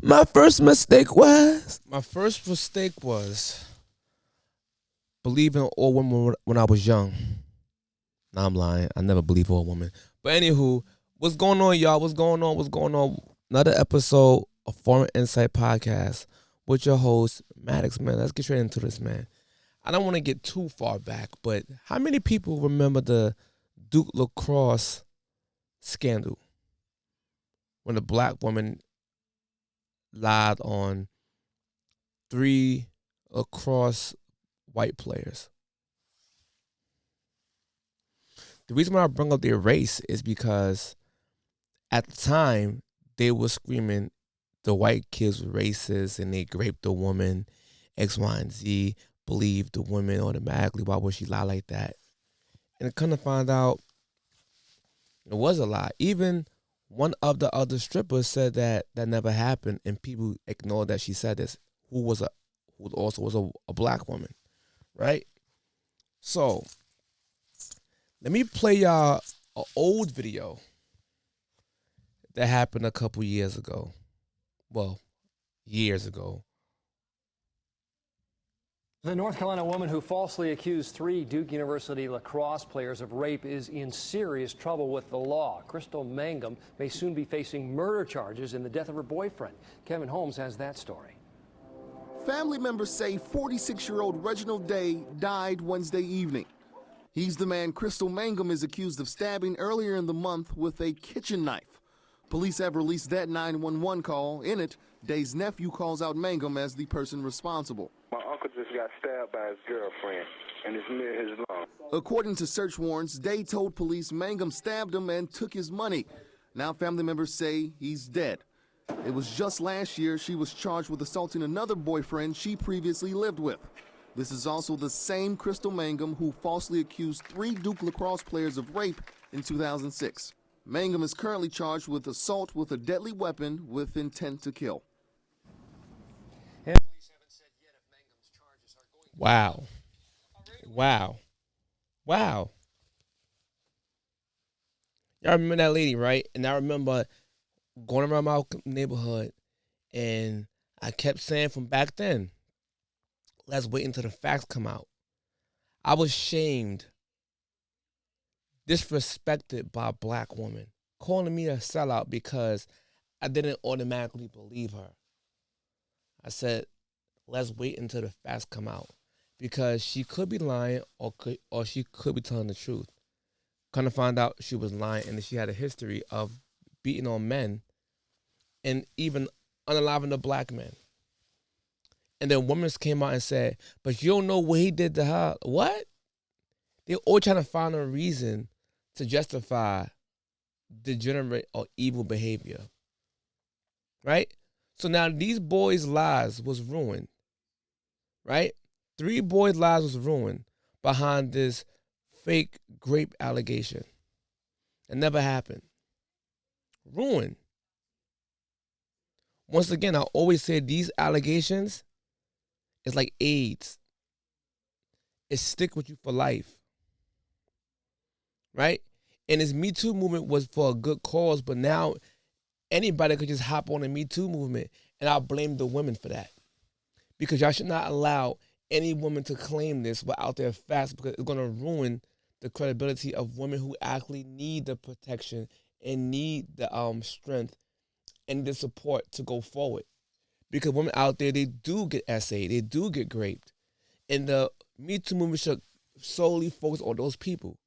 my first mistake was? My first mistake was believing all women when I was young. Nah, I'm lying. I never believe all women. But anywho, what's going on, y'all? What's going on? What's going on? Another episode of Foreign Insight Podcast with your host, Maddox, man. Let's get straight into this, man. I don't want to get too far back, but how many people remember the Duke Lacrosse scandal when a black woman lied on 3 lacrosse white players? The reason why I bring up their race is because at the time they were screaming the white kids were racist and they raped the woman, X, Y, and Z, believed the woman automatically. Why would she lie like that? And kind of find out it was a lie. Even one of the other strippers said that never happened, and people ignored that she said this. Who also was a black woman, right? So let me play y'all an old video that happened a couple years ago. Well, years ago. The North Carolina woman who falsely accused 3 Duke University lacrosse players of rape is in serious trouble with the law. Crystal Mangum may soon be facing murder charges in the death of her boyfriend. Kevin Holmes has that story. Family members say 46-year-old Reginald Day died Wednesday evening. He's the man Crystal Mangum is accused of stabbing earlier in the month with a kitchen knife. Police have released that 911 call. In it, Day's nephew calls out Mangum as the person responsible. My uncle just got stabbed by his girlfriend, and it's near his lung. According to search warrants, Day told police Mangum stabbed him and took his money. Now family members say he's dead. It was just last year she was charged with assaulting another boyfriend she previously lived with. This is also the same Crystal Mangum who falsely accused 3 Duke lacrosse players of rape in 2006. Mangum is currently charged with assault with a deadly weapon with intent to kill. Wow. Y'all remember that lady, right? And I remember going around my neighborhood, and I kept saying from back then, let's wait until the facts come out. I was shamed, disrespected by a black woman, calling me a sellout because I didn't automatically believe her. I said, let's wait until the facts come out because she could be lying or she could be telling the truth. Kind of find out she was lying and that she had a history of beating on men and even unaliving the black men. And then women came out and said, but you don't know what he did to her. What? They're all trying to find a reason to justify degenerate or evil behavior. Right? So now these boys' lives was ruined. Right? 3 boys' lives was ruined behind this fake rape allegation. It never happened. Ruined. Once again, I always say these allegations is like AIDS. It stick with you for life. Right? And this Me Too movement was for a good cause, but now anybody could just hop on the Me Too movement, and I'll blame the women for that. Because y'all should not allow any woman to claim this without their facts, because it's going to ruin the credibility of women who actually need the protection and need the strength and the support to go forward. Because women out there, they do get essayed, they do get raped. And the Me Too movement should solely focus on those people,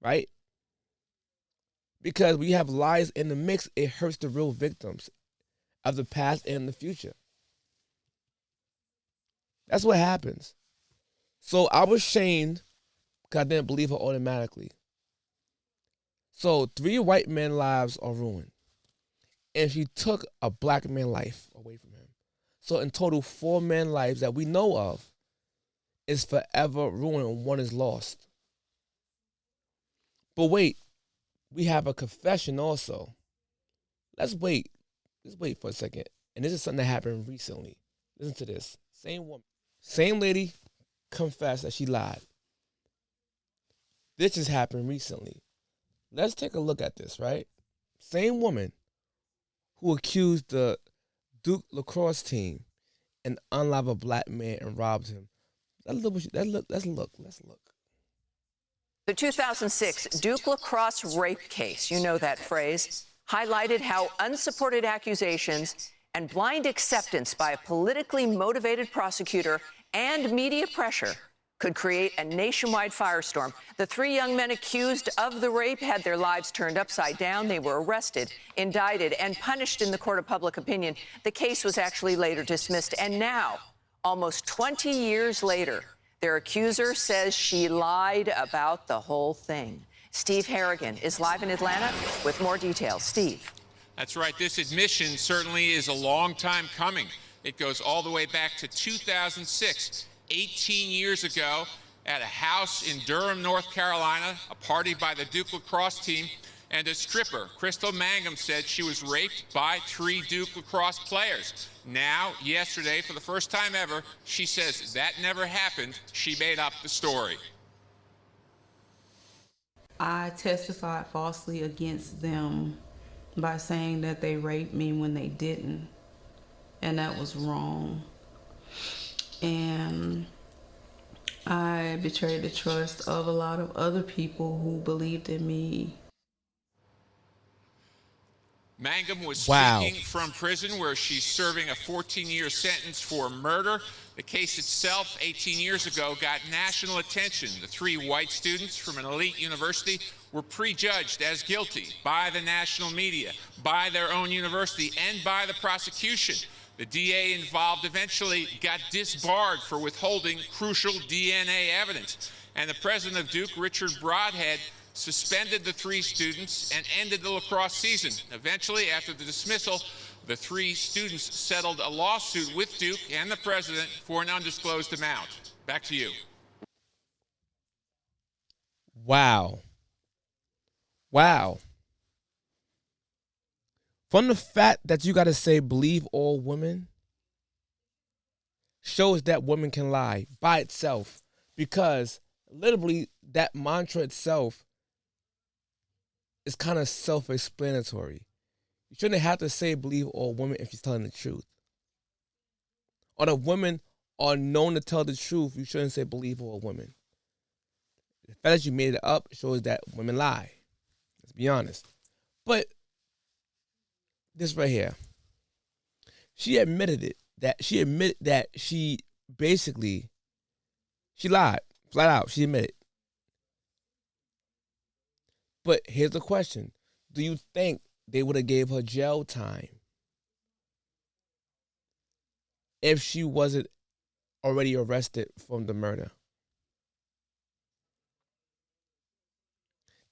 right? Because when you have lies in the mix, it hurts the real victims of the past and the future. That's what happens. So I was shamed because I didn't believe her automatically. So 3 white men's lives are ruined. And she took a black man's life away from him. So in total, 4 men's lives that we know of is forever ruined and 1 is lost. But wait, we have a confession also. Let's wait. Let's wait for a second. And this is something that happened recently. Listen to this. Same woman. Same lady confessed that she lied. This just happened recently. Let's take a look at this, right? Same woman who accused the Duke lacrosse team and unalive a black man and robbed him. Let's look. The 2006 Duke Lacrosse rape case, you know that phrase, highlighted how unsupported accusations and blind acceptance by a politically motivated prosecutor and media pressure could create a nationwide firestorm. The 3 young men accused of the rape had their lives turned upside down. They were arrested, indicted, and punished in the court of public opinion. The case was actually later dismissed. And now, almost 20 years later, their accuser says she lied about the whole thing. Steve Harrigan is live in Atlanta with more details. Steve. That's right. This admission certainly is a long time coming. It goes all the way back to 2006, 18 years ago, at a house in Durham, North Carolina, a party by the Duke lacrosse team, and a stripper, Crystal Mangum, said she was raped by 3 Duke lacrosse players. Now, yesterday, for the first time ever, she says that never happened. She made up the story. I testified falsely against them by saying that they raped me when they didn't, and that was wrong. And I betrayed the trust of a lot of other people who believed in me. Mangum was Wow. speaking from prison where she's serving a 14-year sentence for murder. The case itself, 18 years ago, got national attention. The 3 white students from an elite university were prejudged as guilty by the national media, by their own university, and by the prosecution. The DA involved eventually got disbarred for withholding crucial DNA evidence. And the president of Duke, Richard Broadhead, suspended the 3 students and ended the lacrosse season. Eventually, after the dismissal, the 3 students settled a lawsuit with Duke and the president for an undisclosed amount. Back to you. Wow. From the fact that you got to say believe all women shows that women can lie by itself, because literally that mantra itself is kind of self-explanatory. You shouldn't have to say believe all women if she's telling the truth. Or the women are known to tell the truth, you shouldn't say believe all women. The fact that you made it up shows that women lie. Let's be honest. But this right here, she admitted that she lied flat out. She admitted. But here's the question: do you think they would have gave her jail time if she wasn't already arrested from the murder?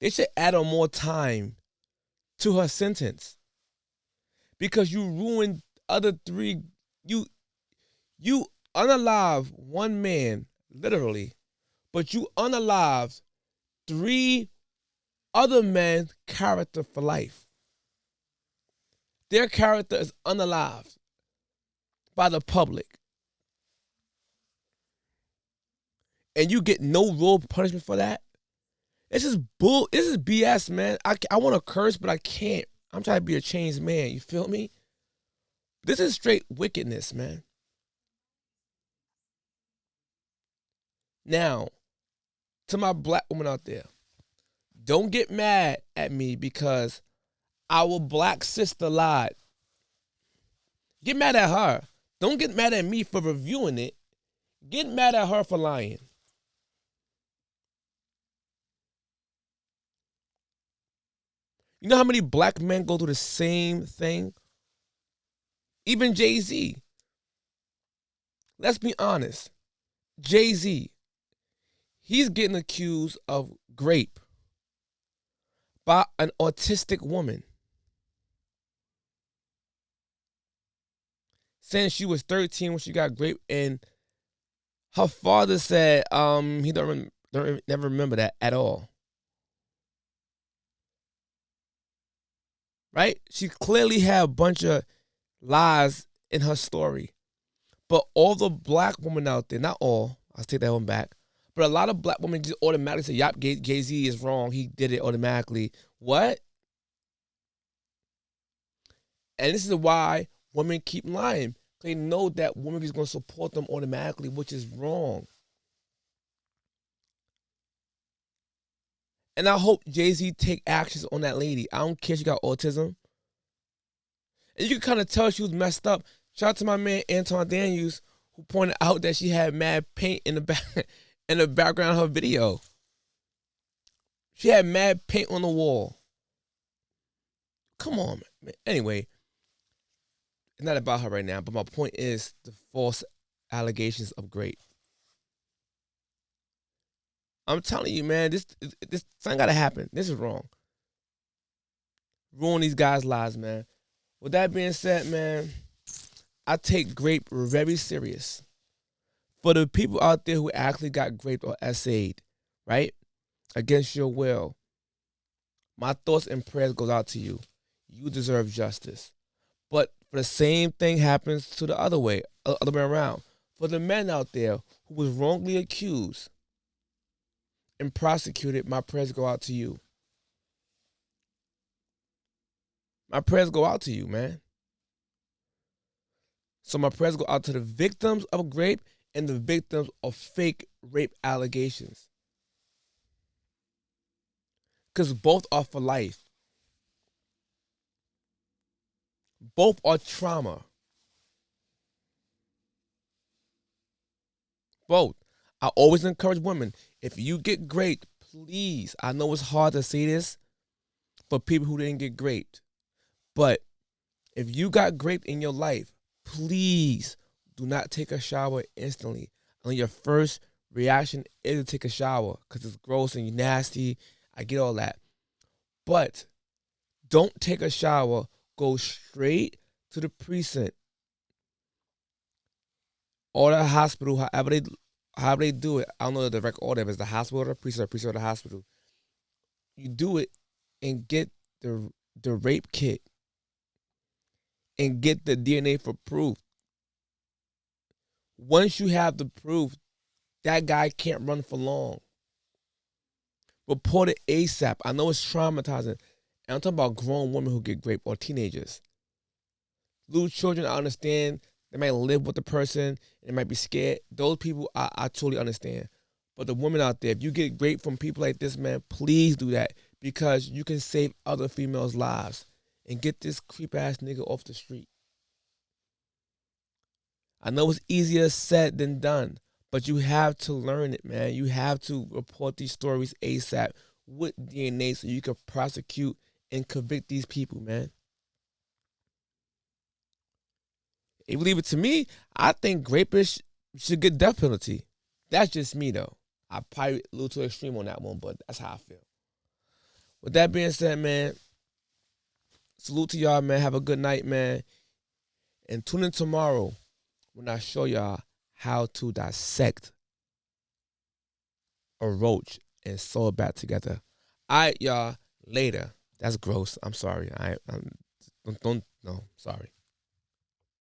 They should add on more time to her sentence, because you ruined other 3. You unalived 1 man, literally, but you unalived 3 other men's character for life. Their character is unalived by the public. And you get no real punishment for that? This is BS, man. I want to curse, but I can't. I'm trying to be a changed man. You feel me? This is straight wickedness, man. Now, to my black woman out there, don't get mad at me because our black sister lied. Get mad at her. Don't get mad at me for reviewing it. Get mad at her for lying. You know how many black men go through the same thing? Even Jay-Z. Let's be honest. Jay-Z, he's getting accused of rape by an autistic woman, saying she was 13 when she got raped, and her father said he never remember that at all. Right? She clearly had a bunch of lies in her story. But all the black women out there, not all, I'll take that one back, but a lot of black women just automatically say, yup, Jay-Z is wrong. He did it automatically. What? And this is why women keep lying. They know that women is going to support them automatically, which is wrong. And I hope Jay-Z take actions on that lady. I don't care if she got autism. And you can kind of tell she was messed up. Shout out to my man Anton Daniels, who pointed out that she had mad paint in the back in the background of her video. She had mad paint on the wall. Come on, man. Anyway, it's not about her right now, but my point is the false allegations of grape. I'm telling you, man, this something gotta happen. This is wrong. Ruin these guys' lives, man. With that being said, man, I take grape very serious. For the people out there who actually got graped or essayed, right, against your will, my thoughts and prayers goes out to you. You deserve justice. But the same thing happens to the other way around. For the men out there who was wrongly accused and prosecuted, my prayers go out to you. My prayers go out to you, man. So my prayers go out to the victims of rape and the victims of fake rape allegations. Because both are for life. Both are trauma. Both. I always encourage women, if you get raped, please, I know it's hard to say this for people who didn't get raped, but if you got raped in your life, please do not take a shower instantly. And your first reaction is to take a shower because it's gross and you're nasty. I get all that. But don't take a shower. Go straight to the precinct or the hospital, however they do it. I don't know the direct order, if it's the hospital or the precinct or the hospital. You do it and get the rape kit and get the DNA for proof. Once you have the proof, that guy can't run for long. Report it ASAP. I know it's traumatizing. And I'm talking about grown women who get raped or teenagers. Little children, I understand. They might live with the person. They might be scared. Those people, I totally understand. But the women out there, if you get raped from people like this, man, please do that. Because you can save other females' lives. And get this creep-ass nigga off the street. I know it's easier said than done. But you have to learn it, man. You have to report these stories ASAP with DNA so you can prosecute and convict these people, man. If you leave it to me, I think rapists should get death penalty. That's just me, though. I probably a little too extreme on that one, but that's how I feel. With that being said, man, salute to y'all, man. Have a good night, man. And tune in tomorrow when I show y'all how to dissect a roach and sew it back together. All right, y'all. Later. That's gross. I'm sorry. Don't. No, sorry.